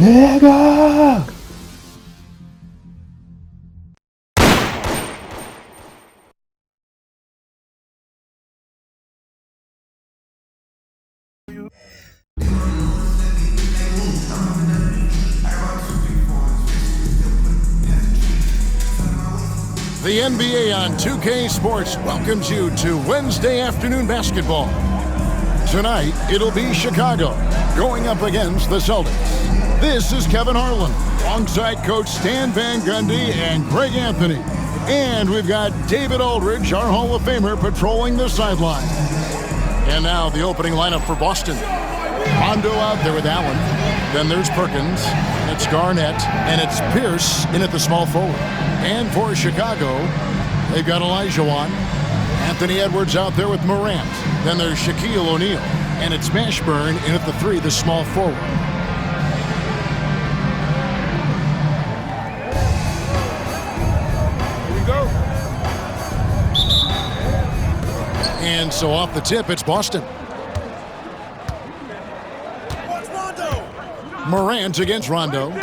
Nigga! The NBA on 2K Sports welcomes you to Wednesday afternoon basketball. Tonight, it'll be Chicago going up against the Celtics. This is Kevin Harlan, alongside Coach Stan Van Gundy and Greg Anthony. And we've got David Aldridge, our Hall of Famer, patrolling the sideline. And now the opening lineup for Boston. Rondo out there with Allen. Then there's Perkins, and it's Garnett, and it's Pierce in at the small forward. And for Chicago, they've got Olajuwon. Anthony Edwards out there with Morant. Then there's Shaquille O'Neal, and it's Mashburn in at the 3, the small forward. Here we go. And so off the tip, it's Boston. Watch Rondo. Morant against Rondo. Ball.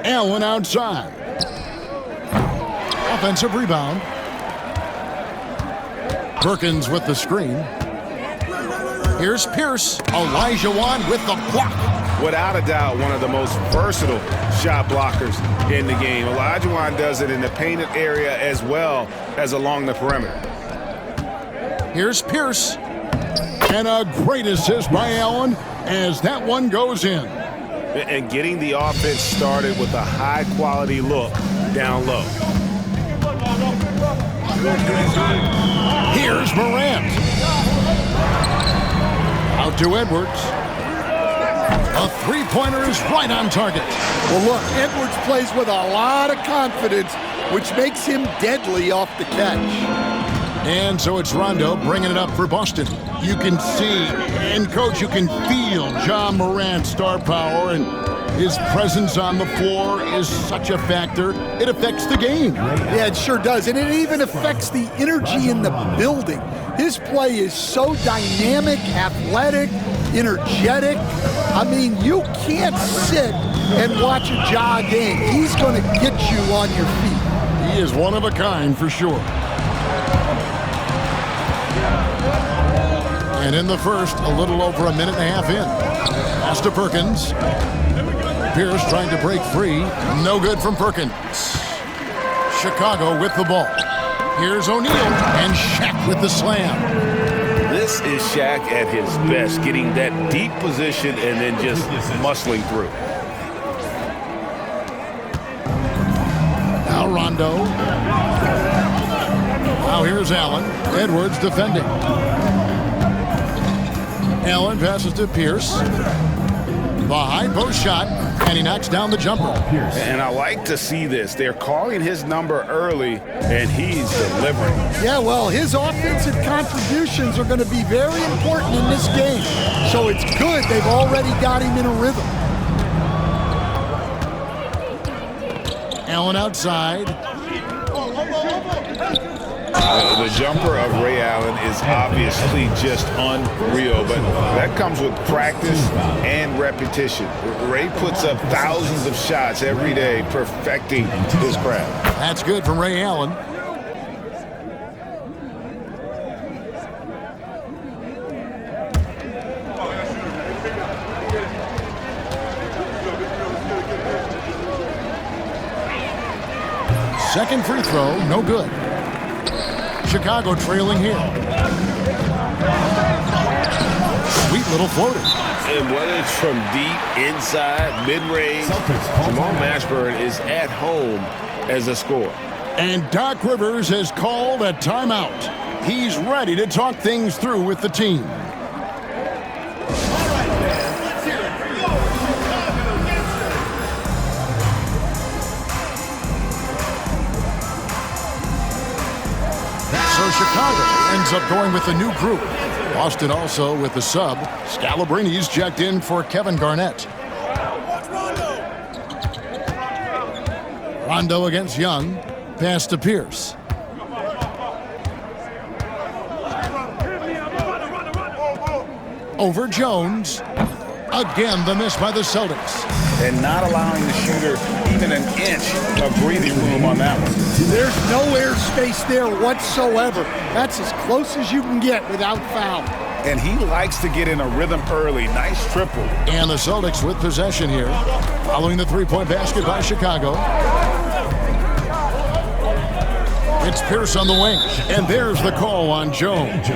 Allen outside. Offensive rebound. Perkins with the screen. Here's Pierce. Olajuwon with the block. Without a doubt, one of the most versatile shot blockers in the game. Olajuwon does it in the painted area as well as along the perimeter. Here's Pierce. And a great assist by Allen as that one goes in. And getting the offense started with a high-quality look down low. Here's Morant. Out to Edwards. A three-pointer is right on target. Well, look, Edwards plays with a lot of confidence, which makes him deadly off the catch. And so it's Rondo bringing it up for Boston. You can see, and Coach, you can feel John Morant's star power, and his presence on the floor is such a factor. It affects the game. Yeah, it sure does, and it even affects the energy in the building. His play is so dynamic, athletic, energetic. I mean, you can't sit and watch a Ja game. He's going to get you on your feet. He is one of a kind for sure. And in the first, a little over a minute and a half in. Pass to Perkins. Pierce trying to break free. No good from Perkins. Chicago with the ball. Here's O'Neal and Shaq with the slam. This is Shaq at his best, getting that deep position and then just muscling through. Now Rondo. Now here's Allen. Edwards defending. Allen passes to Pierce. The high post shot, and he knocks down the jumper. And I like to see this. They're calling his number early, and he's delivering. Yeah, well, his offensive contributions are going to be very important in this game. So it's good they've already got him in a rhythm. Allen outside. The jumper of Ray Allen is obviously just unreal, but that comes with practice and repetition. Ray puts up thousands of shots every day, perfecting his craft. That's good from Ray Allen. Second free throw, no good. Chicago trailing here. Sweet little floater. And whether it's from deep, inside, mid-range, Jamal Mashburn is at home as a scorer. And Doc Rivers has called a timeout. He's ready to talk things through with the team. So Chicago ends up going with a new group. Boston also with the sub. Scalabrini's checked in for Kevin Garnett. Rondo against Young. Pass to Pierce. over Jones. Again, the miss by the Celtics. And not allowing the shooter even an inch of breathing room on that one. There's no airspace there whatsoever. That's as close as you can get without foul. And he likes to get in a rhythm early. Nice triple. And the Celtics with possession here, following the three-point basket by Chicago. It's Pierce on the wing, and there's the call on Jones.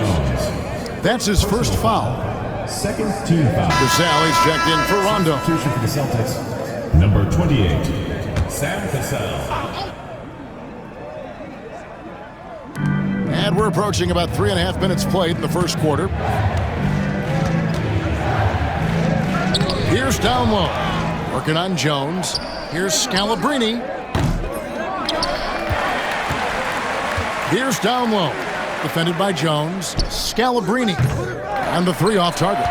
That's his first foul. Second team foul. Cassell, he's checked in for Rondo. Substitution for the Celtics. Number 28, Sam Cassell. And we're approaching about 3.5 minutes played in the first quarter. Here's down low, working on Jones. Here's Scalabrine. Here's down low, defended by Jones. Scalabrine, and the three off target.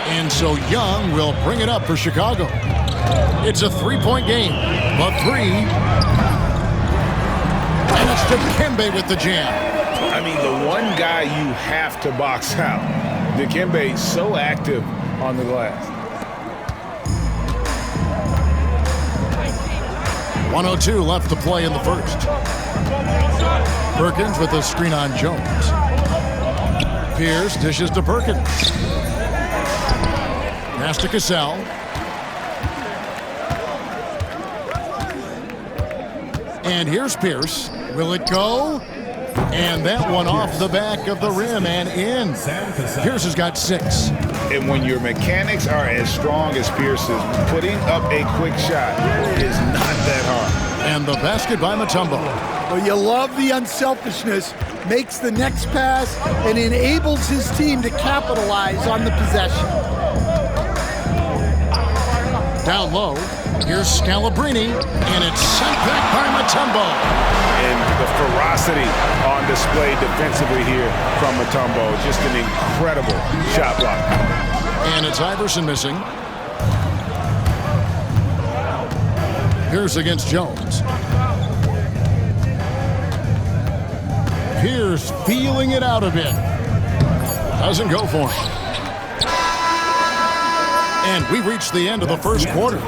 And so Young will bring it up for Chicago. It's a three-point game, but three. And it's Dikembe with the jam. I mean, the one guy you have to box out. Dikembe so active on the glass. 1:02 left to play in the first. Perkins with a screen on Jones. Pierce dishes to Perkins. Pass to Cassell. And here's Pierce. Will it go? And that one off the back of the rim and in. Pierce has got 6. And when your mechanics are as strong as Pierce's, putting up a quick shot is not that hard. And the basket by Mutombo. Well, you love the unselfishness. Makes the next pass and enables his team to capitalize on the possession. Down low, here's Scalabrine, and it's sent back by Mutombo. And the ferocity on display defensively here from Mutombo. Just an incredible shot block. And it's Iverson missing. Pierce against Jones. Pierce feeling it out a bit. Doesn't go for him. And we reached the end of the first quarter.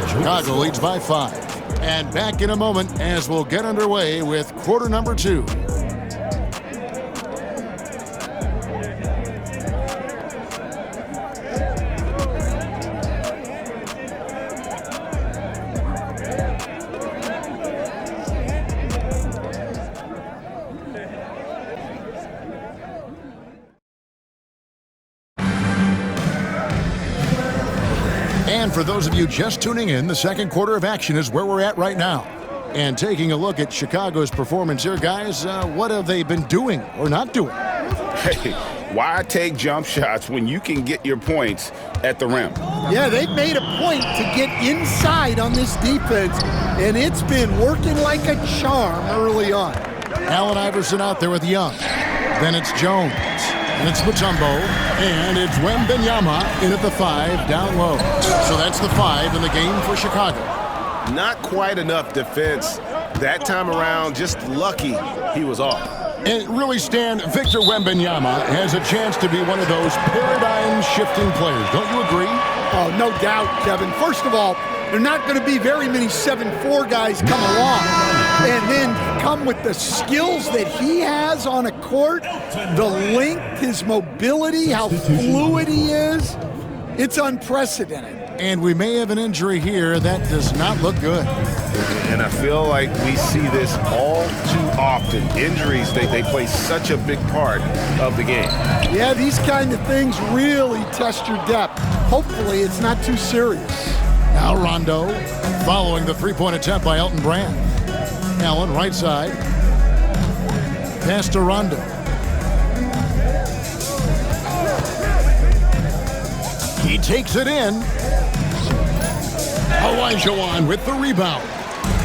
Chicago leads by 5. And back in a moment as we'll get underway with quarter number 2. And for those of you just tuning in, the second quarter of action is where we're at right now. And taking a look at Chicago's performance here, guys, what have they been doing or not doing? Hey, why take jump shots when you can get your points at the rim? Yeah, they've made a point to get inside on this defense, and it's been working like a charm early on. Allen Iverson out there with Young. Then it's Jones. And it's Mutombo. And it's Wembanyama in at the 5 down low. So that's the 5 in the game for Chicago. Not quite enough defense that time around. Just lucky he was off. And really, Stan, Victor Wembanyama has a chance to be one of those paradigm-shifting players. Don't you agree? Oh, no doubt, Kevin. First of all, there are not going to be very many 7'4" guys come along and then come with the skills that he has on a court, the length, his mobility, how fluid he is. It's unprecedented. And we may have an injury here that does not look good. And I feel like we see this all too often. Injuries, they play such a big part of the game. Yeah, these kind of things really test your depth. Hopefully it's not too serious. Now Rondo following the three-point attempt by Elton Brand. Allen right side. Pass to Rondo. He takes it in. Olajuwon with the rebound.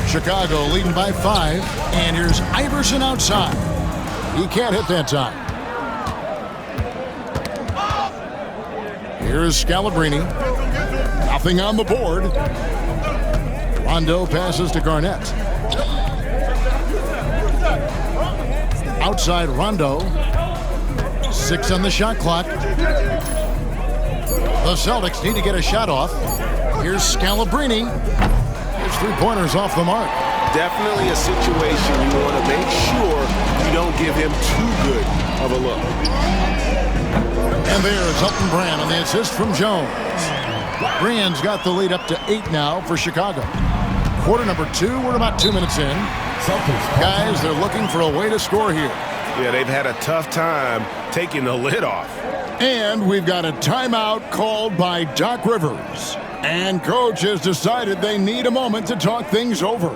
Chicago leading by 5. And here's Iverson outside. He can't hit that time. Here's Scalabrine. Nothing on the board. Rondo passes to Garnett. Outside Rondo. 6 on the shot clock. The Celtics need to get a shot off. Here's Scalabrine. His three-pointers off the mark. Definitely a situation you want to make sure you don't give him too good of a look. And there's Elton Brand on the assist from Jones. Brand's got the lead up to 8 now for Chicago. Quarter number 2, we're about 2 minutes in. Guys, they're looking for a way to score here. Yeah, they've had a tough time taking the lid off. And we've got a timeout called by Doc Rivers. And Coach has decided they need a moment to talk things over.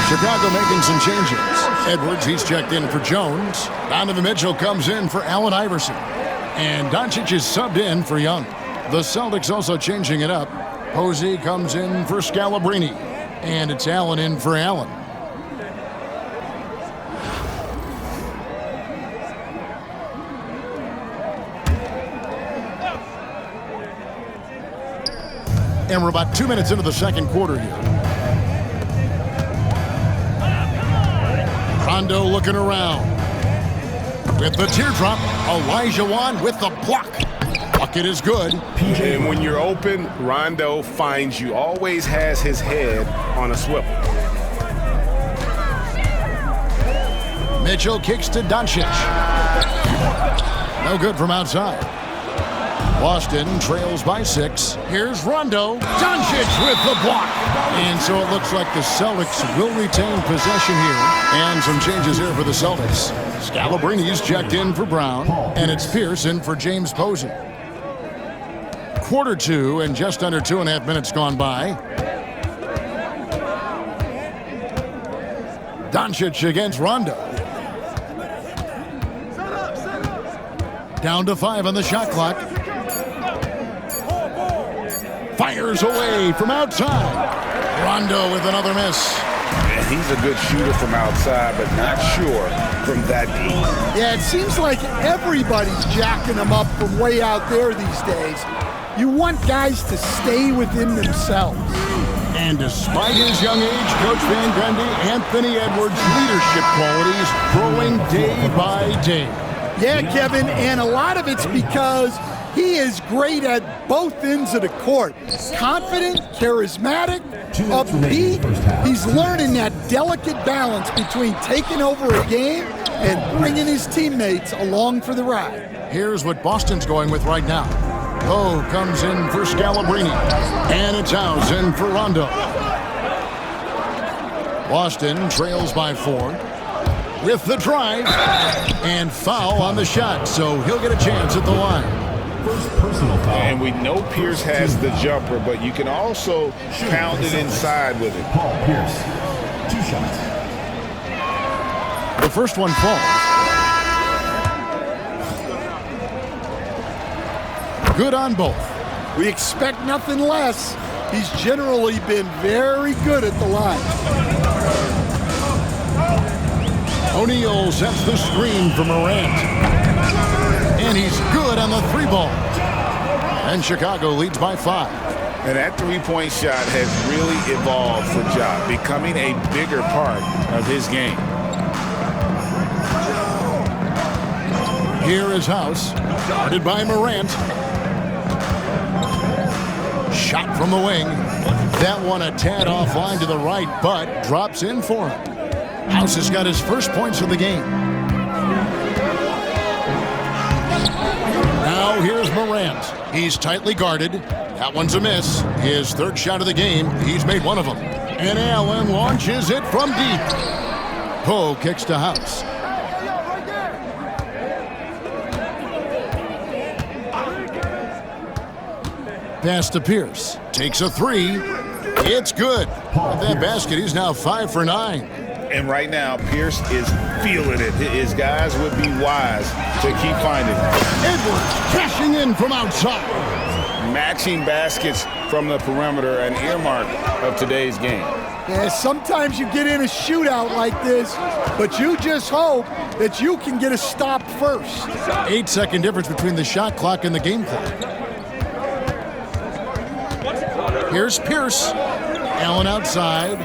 Chicago making some changes. Edwards, he's checked in for Jones. Donovan Mitchell comes in for Allen Iverson. And Doncic is subbed in for Young. The Celtics also changing it up. Posey comes in for Scalabrine. And it's Allen in for Allen. And we're about 2 minutes into the second quarter here. Rondo looking around. With the teardrop, Elijah Wan with the block. Bucket is good. And when you're open, Rondo finds you. Always has his head on a swivel. Mitchell kicks to Doncic. No good from outside. Boston trails by 6. Here's Rondo. Doncic with the block. And so it looks like the Celtics will retain possession here. And some changes here for the Celtics. Scalabrine's checked in for Brown. And it's Pierce in for James Posey. Quarter 2 and just under 2.5 minutes gone by. Doncic against Rondo. Down to 5 on the shot clock. Fires away from outside. Rondo with another miss. And he's a good shooter from outside, but not sure from that deep. Yeah, it seems like everybody's jacking him up from way out there these days. You want guys to stay within themselves. And despite his young age, Coach Van Gundy, Anthony Edwards' leadership qualities growing day by day. Yeah, Kevin, and a lot of it's because he is great at both ends of the court. Confident, charismatic, upbeat. He's learning that delicate balance between taking over a game and bringing his teammates along for the ride. Here's what Boston's going with right now. Poe comes in for Scalabrine. And it's House in for Rondo. Boston trails by 4. With the drive. And foul on the shot, so he'll get a chance at the line. First personal foul. And we know Pierce has the jumper, but you can also pound it inside with it. Paul Pierce, 2 shots. The first one falls. Good on both. We expect nothing less. He's generally been very good at the line. O'Neal sets the screen for Morant. And he's good on the 3-ball. And Chicago leads by 5. And that three-point shot has really evolved for Ja, becoming a bigger part of his game. Here is House, guarded by Morant. Shot from the wing. That one a tad offline to the right, but drops in for him. House has got his first points of the game. Now here's Morant. He's tightly guarded. That one's a miss. His third shot of the game. He's made one of them. And Allen launches it from deep. Poe kicks to House. Pass to Pierce. Takes a 3. It's good. At that basket, he's now 5 for 9. And right now, Pierce is feeling it. His guys would be wise to keep finding him. Edwards cashing in from outside. matching baskets from the perimeter, an earmark of today's game. Yeah, sometimes you get in a shootout like this, but you just hope that you can get a stop first. 8-second difference between the shot clock and the game clock. Here's Pierce. Allen outside.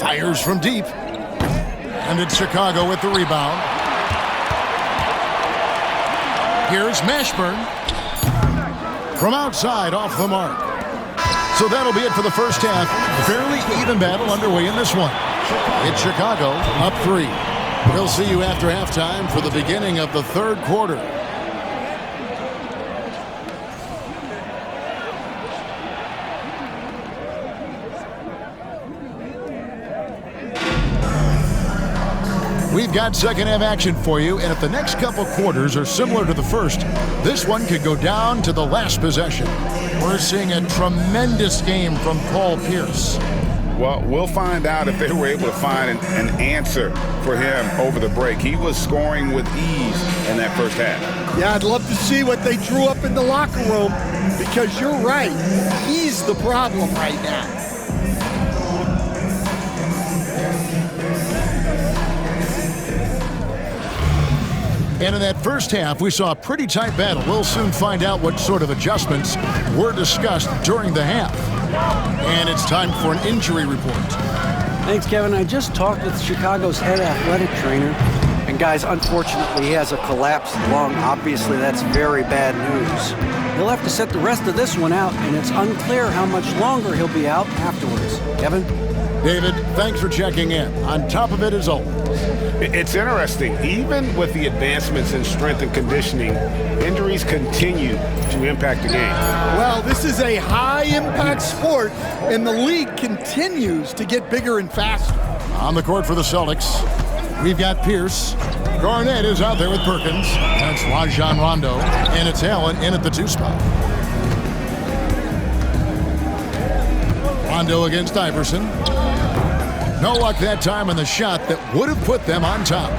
Fires from deep. And it's Chicago with the rebound. Here's Mashburn. From outside, off the mark. So that'll be it for the first half. Fairly even battle underway in this one. It's Chicago up 3. We'll see you after halftime for the beginning of the third quarter. We've got second half action for you, and if the next couple quarters are similar to the first, this one could go down to the last possession. We're seeing a tremendous game from Paul Pierce. Well, we'll find out if they were able to find an answer for him over the break. He was scoring with ease in that first half. Yeah, I'd love to see what they drew up in the locker room, because you're right. He's the problem right now. And in that first half, we saw a pretty tight battle. We'll soon find out what sort of adjustments were discussed during the half. And it's time for an injury report. Thanks, Kevin. I just talked with Chicago's head athletic trainer. And guys, unfortunately, he has a collapsed lung. Obviously, that's very bad news. He'll have to sit the rest of this one out, and it's unclear how much longer he'll be out afterwards. Kevin? David, thanks for checking in. On top of it, as always. It's interesting. Even with the advancements in strength and conditioning, injuries continue to impact the game. Well, this is a high-impact sport, and the league continues to get bigger and faster. On the court for the Celtics, we've got Pierce. Garnett is out there with Perkins. That's Rajon Rondo. And it's Allen in at the 2 spot. Rondo against Iverson. No luck that time on the shot that would have put them on top.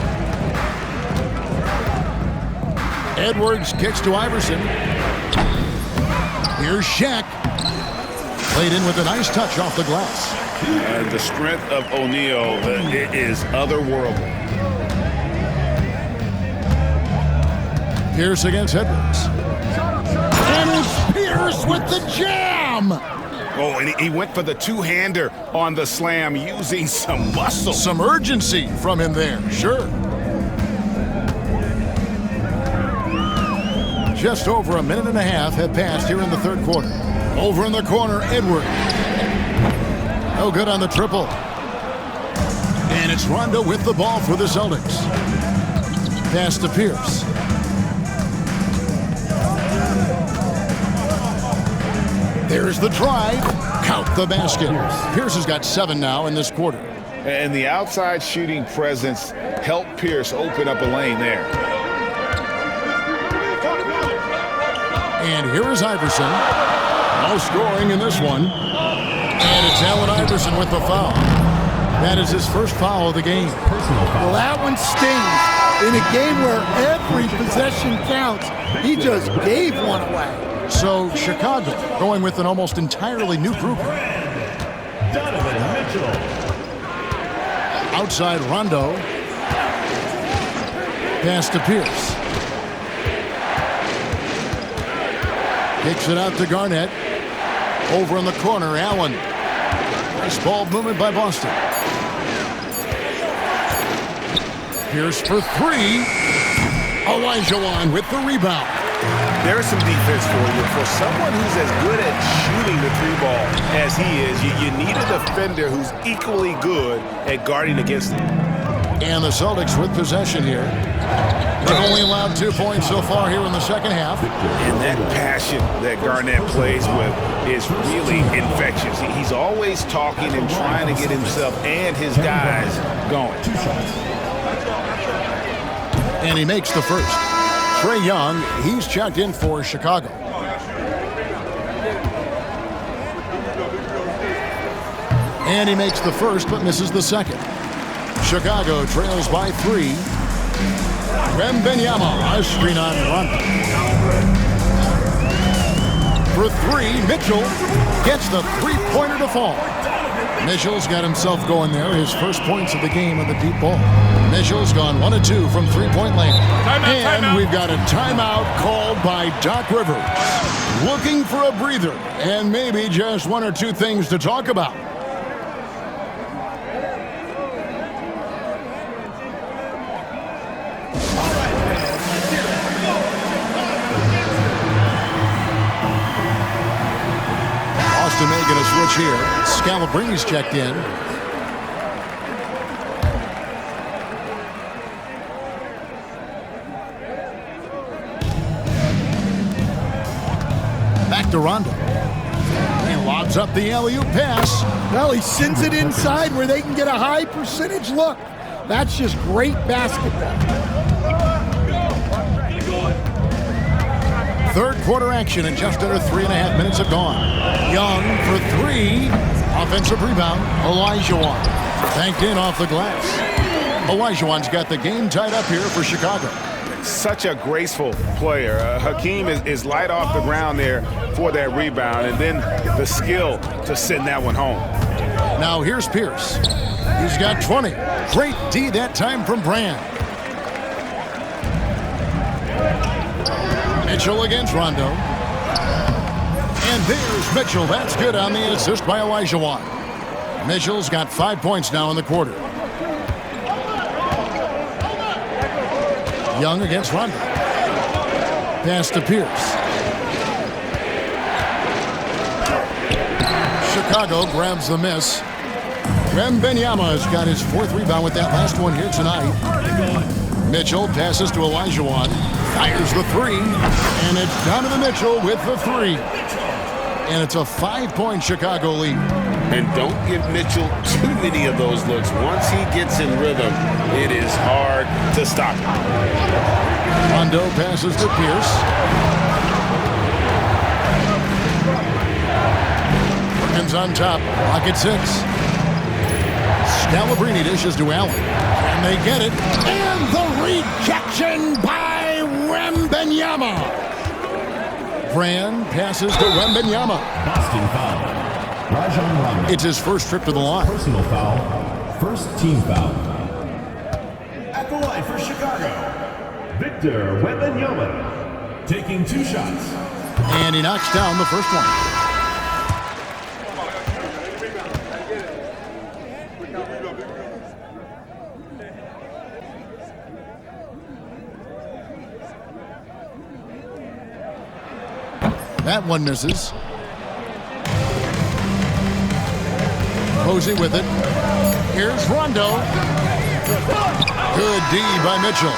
Edwards kicks to Iverson. Here's Shaq. Played in with a nice touch off the glass. The strength of O'Neal is otherworldly. Pierce against Edwards. And it's Pierce with the jam! Oh, and he went for the two-hander on the slam using some muscle. Some urgency from him there, sure. Just over a minute and a half have passed here in the third quarter. Over in the corner, Edwards. No good on the triple. And it's Rondo with the ball for the Celtics. Pass to Pierce. There's the drive. Count the basket. Pierce has got 7 now in this quarter. And the outside shooting presence helped Pierce open up a lane there. And here is Iverson. No scoring in this one. And it's Allen Iverson with the foul. That is his first foul of the game. Well, that one stings. In a game where every possession counts, he just gave one away. So Chicago going with an almost entirely new group. Outside Rondo. Pass to Pierce. Kicks it out to Garnett. Over in the corner, Allen. Nice ball movement by Boston. Pierce for 3. Olajuwon with the rebound. There's some defense for you. For someone who's as good at shooting the 3-ball as he is, you need a defender who's equally good at guarding against him. And the Celtics with possession here. They've only allowed 2 points so far here in the second half. And that passion that Garnett plays with is really infectious. He's always talking and trying to get himself and his guys going. And he makes the first. Trae Young, he's checked in for Chicago. And he makes the first, but misses the second. Chicago trails by 3. Wembanyama, a screen on Rondo. for three. Mitchell gets the three-pointer to fall. Mitchell's got himself going there. His first points of the game on the deep ball. Mitchell's gone 1 of 2 from three-point land. And we've got a timeout called by Doc Rivers. Looking for a breather and maybe just 1 or 2 things to talk about. Austin making a switch here. Scalabrini's checked in. Back to Rondo. He lobs up the alley-oop pass. Well, he sends it inside where they can get a high percentage look. That's just great basketball. Third quarter action and just under 3.5 minutes have gone. Young for three. Offensive rebound. Olajuwon. Banked in off the glass. Olajuwon's got the game tied up here for Chicago. Such a graceful player. Hakeem is light off the ground there for that rebound, and then the skill to send that one home. Now here's Pierce. He's got 20. Great D that time from Brand. Mitchell against Rondo. And there's Mitchell. That's good on the assist by Olajuwon. Mitchell's got 5 points now in the quarter. Young against Rondo. Pass to Pierce. Chicago grabs the miss. Wembanyama has got his 4th rebound with that last one here tonight. Mitchell passes to Olajuwon. Fires the 3. And it's down to the Mitchell with the 3. And it's a 5-point Chicago lead. And don't give Mitchell too many of those looks. Once he gets in rhythm, it is hard to stop him. Rondo passes to Pierce. Perkins on top. Rocket 6. Scalabrine dishes to Allen. And they get it. And the rejection by Wembanyama. Brand passes to Wembanyama. Boston foul. Rajon Rondo. It's his first trip to the line. Personal foul. First team foul. At the line for Chicago, Victor Wembanyama. Taking 2 shots. And he knocks down the first one. That one misses. Posey with it. Here's Rondo. Good D by Mitchell.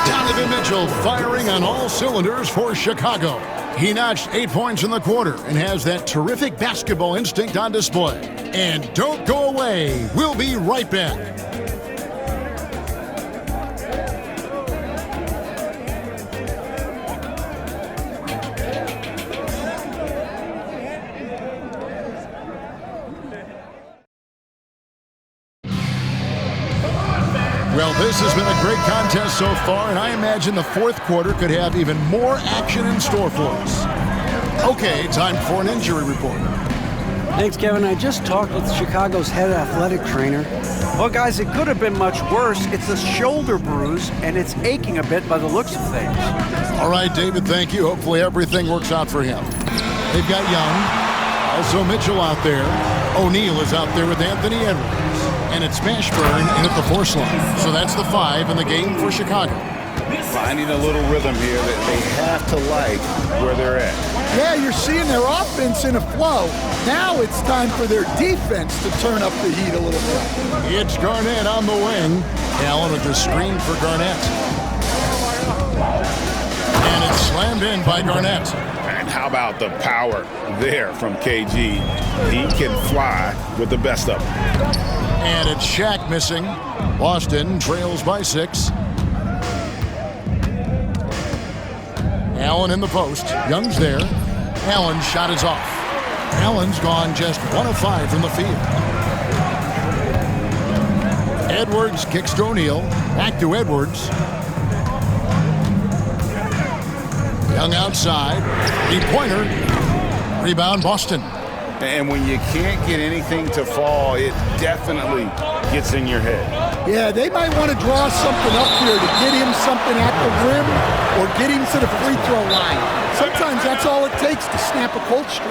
Donovan Mitchell firing on all cylinders for Chicago. He notched 8 points in the quarter and has that terrific basketball instinct on display. And don't go away. We'll be right back. Well, this has been a great contest so far, and I imagine the fourth quarter could have even more action in store for us. Okay, time for an injury report. Thanks, Kevin. I just talked with Chicago's head athletic trainer. Well, guys, it could have been much worse. It's a shoulder bruise, and it's aching a bit by the looks of things. All right, David, thank you. Hopefully everything works out for him. They've got Young, also Mitchell out there. O'Neal is out there with Anthony Edwards. And it's Mashburn in at the 4 slot. So that's the 5 in the game for Chicago. Finding a little rhythm here that they have to like where they're at. Yeah, you're seeing their offense in a flow. Now it's time for their defense to turn up the heat a little bit. It's Garnett on the wing. Allen with the screen for Garnett. And it's slammed in by Garnett. And how about the power there from KG? He can fly with the best of them. And it's Shaq missing. Boston trails by 6. Allen in the post. Young's there. Allen's shot is off. Allen's gone just 1 of 5 from the field. Edwards kicks to O'Neal. Back to Edwards. Young outside. 3-pointer. Rebound, Boston. And when you can't get anything to fall, it definitely gets in your head. Yeah, they might want to draw something up here to get him something at the rim or get him to the free throw line. Sometimes that's all it takes to snap a cold streak.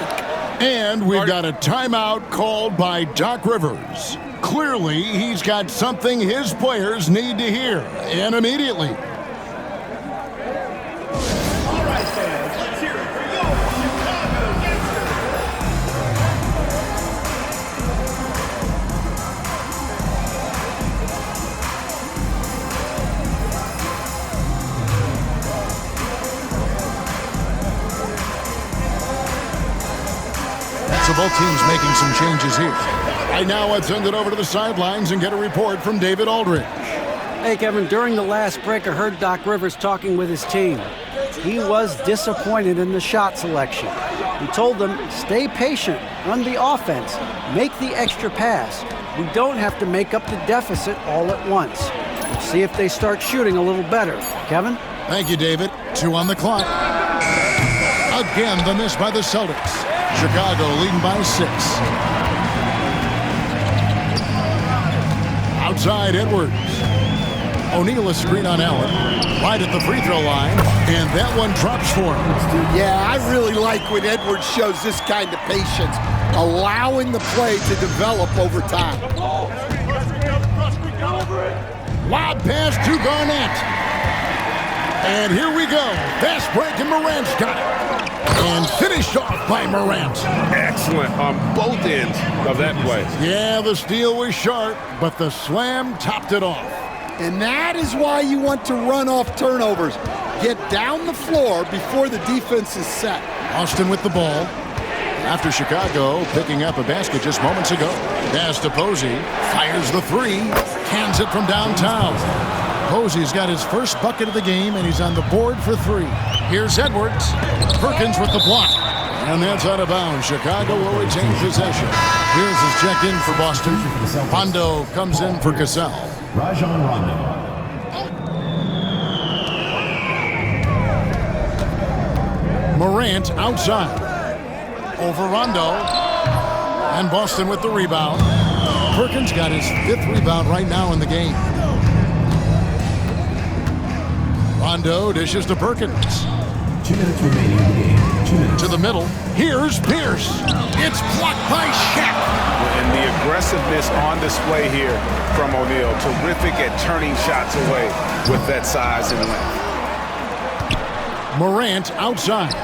And we've got a timeout called by Doc Rivers. Clearly, he's got something his players need to hear, and immediately. All right, fans, let's hear it for your Chicago Gangsters. So both teams making some changes here. Right now, let's send it over to the sidelines and get a report from David Aldridge. Hey, Kevin, during the last break, I heard Doc Rivers talking with his team. He was disappointed in the shot selection. He told them, stay patient, run the offense, make the extra pass. We don't have to make up the deficit all at once. We'll see if they start shooting a little better. Kevin? Thank you, David. 2 on the clock. Again, the miss by the Celtics. Chicago leading by 6. Outside, Edwards. O'Neal a screen on Allen. Right at the free throw line. And that one drops for him. Yeah, I really like when Edwards shows this kind of patience, allowing the play to develop over time. Lob pass to Garnett. And here we go. Fast break, and Morant's got it. And finished off by Morant. Excellent on both ends of that play. Yeah, the steal was sharp, but the slam topped it off. And that is why you want to run off turnovers. Get down the floor before the defense is set. Austin with the ball. After Chicago picking up a basket just moments ago. Pass to Posey. Fires the 3. Cans it from downtown. Posey's got his first bucket of the game, and he's on the board for 3. Here's Edwards. Perkins with the block. And that's out of bounds. Chicago will retain possession. Here's his check in for Boston. Rondo comes in for Cassell. Rajon Rondo. Morant outside. Over Rondo. And Boston with the rebound. Perkins got his 5th rebound right now in the game. Rondo dishes to Perkins. 2 minutes remaining in the game. 2 minutes. To the middle. Here's Pierce. It's blocked by Shaq. And the aggressiveness on display here from O'Neal. Terrific at turning shots away with that size and length. Morant outside.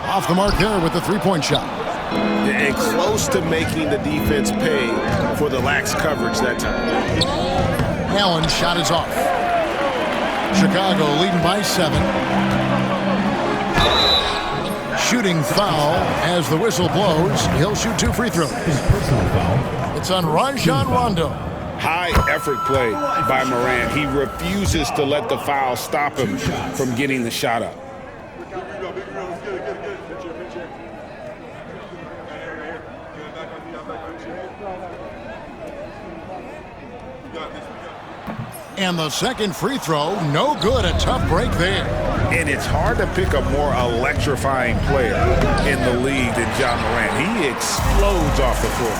Off the mark there with the 3-point shot. And close to making the defense pay for the lax coverage that time. Allen's shot is off. Chicago leading by 7. Shooting foul as the whistle blows. He'll shoot 2 free throws. Personal foul. It's on Rajon Rondo. High effort play by Morant. He refuses to let the foul stop him from getting the shot up. And the second free throw, no good. A tough break there. And it's hard to pick a more electrifying player in the league than John Morant. He explodes off the floor.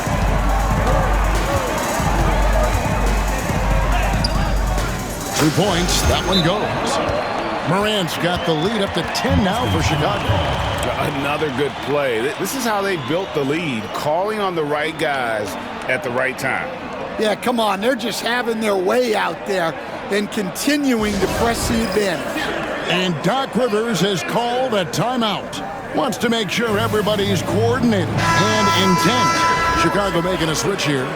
2 points, that one goes. Morant's got the lead up to 10 now for Chicago. Another good play. This is how they built the lead, calling on the right guys at the right time. Yeah, come on. They're just having their way out there and continuing to press the advantage. And Doc Rivers has called a timeout. Wants to make sure everybody's coordinated and intent. Chicago making a switch here.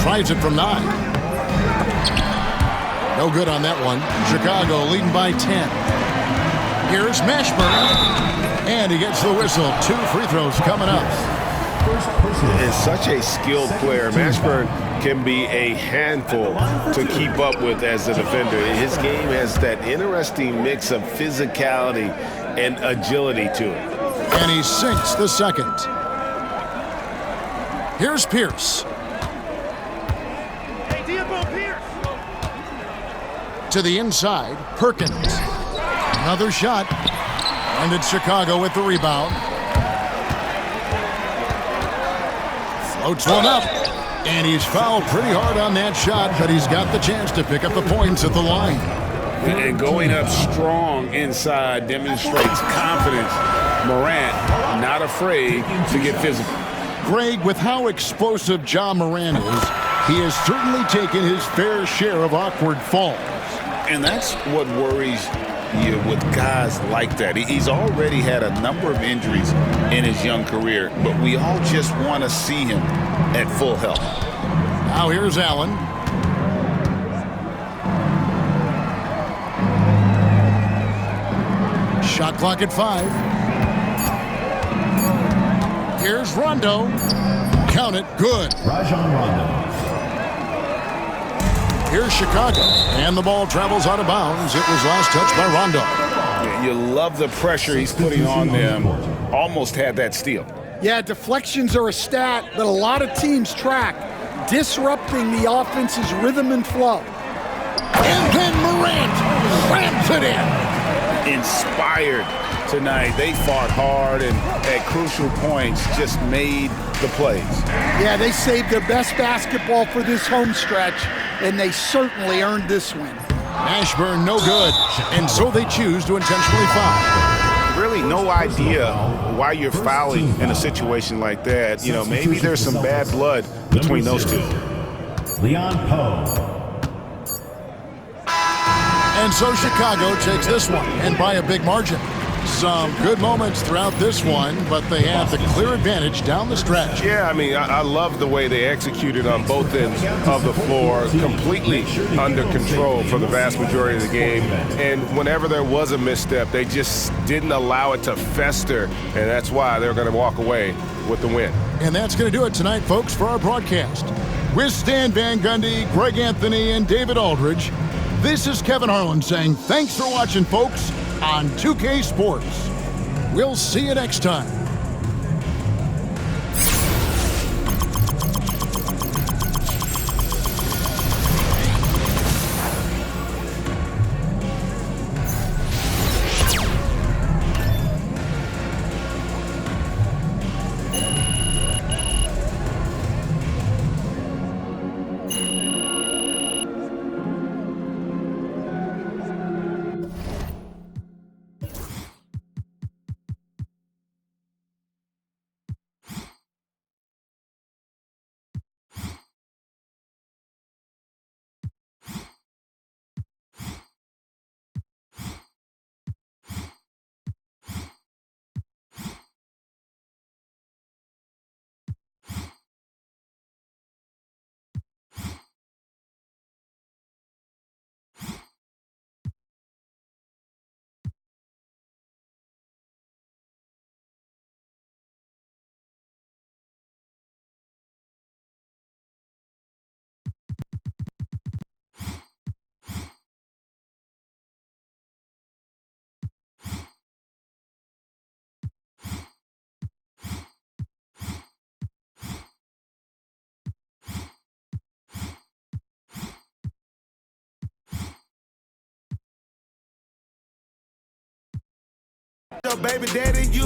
Tries it from 9. No good on that one. Chicago leading by 10. Here's Mashburn. And he gets the whistle. 2 free throws coming up. Is such a skilled player. Mashburn can be a handful to keep up with as a defender. His game has that interesting mix of physicality and agility to it. And he sinks the second. Here's Pierce. to the inside. Perkins. Another shot. And it's Chicago with the rebound. Floats one up. And he's fouled pretty hard on that shot, but he's got the chance to pick up the points at the line. And going up strong inside demonstrates confidence. Morant not afraid to get physical. Greg, with how explosive Ja Morant is, he has certainly taken his fair share of awkward falls. And that's what worries you with guys like that. He's already had a number of injuries in his young career, but we all just want to see him at full health. Now here's Allen. Shot clock at 5. Here's Rondo. Count it. Good. Rajon Rondo. Here's Chicago. And the ball travels out of bounds. It was last touched by Rondo. Yeah, you love the pressure he's putting on them. Almost had that steal. Yeah, deflections are a stat that a lot of teams track, disrupting the offense's rhythm and flow. And then Morant ramps it in. Inspired tonight. They fought hard and at crucial points just made the plays. Yeah, they saved their best basketball for this home stretch, and they certainly earned this win. Ashburn no good, and so they choose to intentionally foul. Really no idea why you're fouling in a situation like that. You know, maybe there's some bad blood between those two. Leon Poe. And so Chicago takes this one, and by a big margin. Some good moments throughout this one, but they have the clear advantage down the stretch. Yeah, I mean, I love the way they executed on both ends of the floor, completely under control for the vast majority of the game. And whenever there was a misstep, they just didn't allow it to fester, and that's why they're going to walk away with the win. And that's going to do it tonight, folks, for our broadcast. With Stan Van Gundy, Greg Anthony, and David Aldridge, this is Kevin Harlan saying thanks for watching, folks, on 2K Sports. We'll see you next time. Baby daddy, you